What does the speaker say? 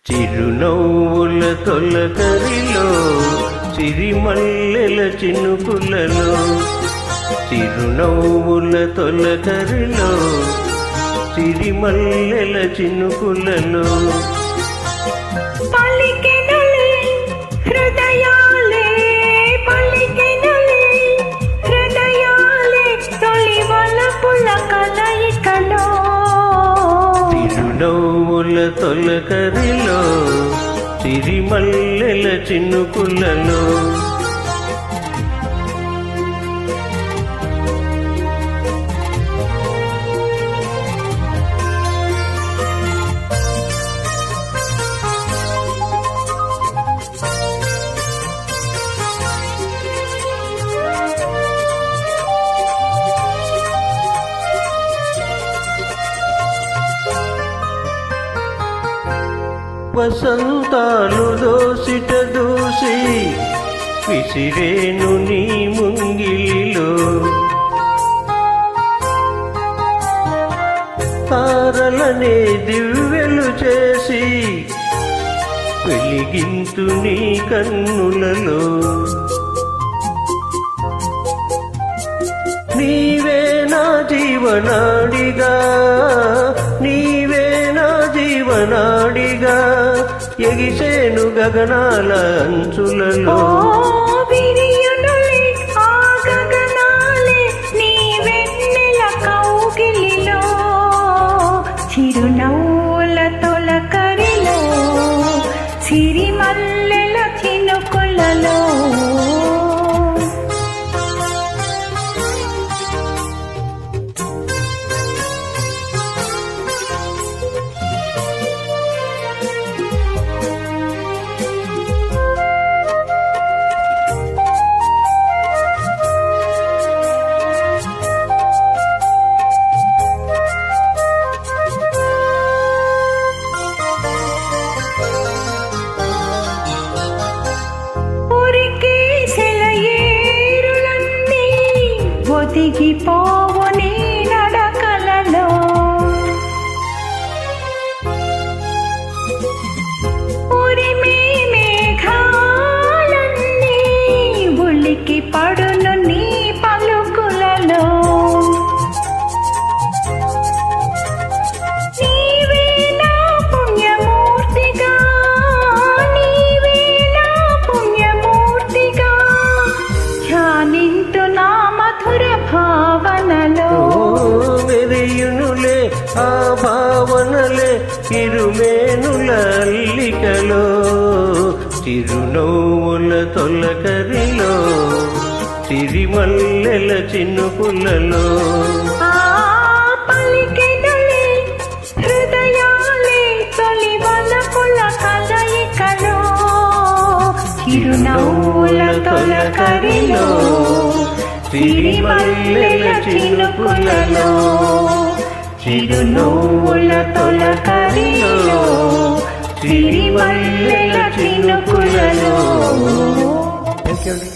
చిరునవ్వుల తొలకరిలో సిరిమల్లెల చినుకులలో, చిరునవ్వుల తొలకరిలో సిరిమల్లెల చినుకులలో చిరునవ్వుల తొలకరిలో సిరిమల్లెల చినుకులలో వసంతాలు దోసిట దూసి విసిరేను నీ ముంగిలిలో, తారలనే దివ్వెలు చేసి వెలిగింతు నీ కన్నులలో. నీవే నా జీవనాడిగా, నీవే నా జీవనాడిగా ఎగిసేను గగనాల అంచులలో. చిరునవ్వుల తొలకరిలో సిరిమల్లెల చినుకులలో ఒదిగిపోవు నీ నడకలలో, ఉరిమే మేఘాలన్నీ ఉలికి పడును నీ పలుకులలో. నీవే నా పుణ్యమూర్తిగా, నీవే నా పుణ్యమూర్తిగా ధ్యానింతు నా మధుర భావనలో. మెరియునులే ఆ భావనలే ఇరుమేనుల అల్లికలో, చిరునవ్వుల తొలకరిలో సిరిమల్లెల చినుకులలో. పలికెదలే హృదయాలే తొలి వలపుల కలయికలో, చిరునవ్వుల తొలకరిలో సిరిమల్లెల చినుకులలో, చిరునవ్వుల తొలకరిలో సిరిమల్లెల చినుకులలో. థ్యాంక్ యూ అండి.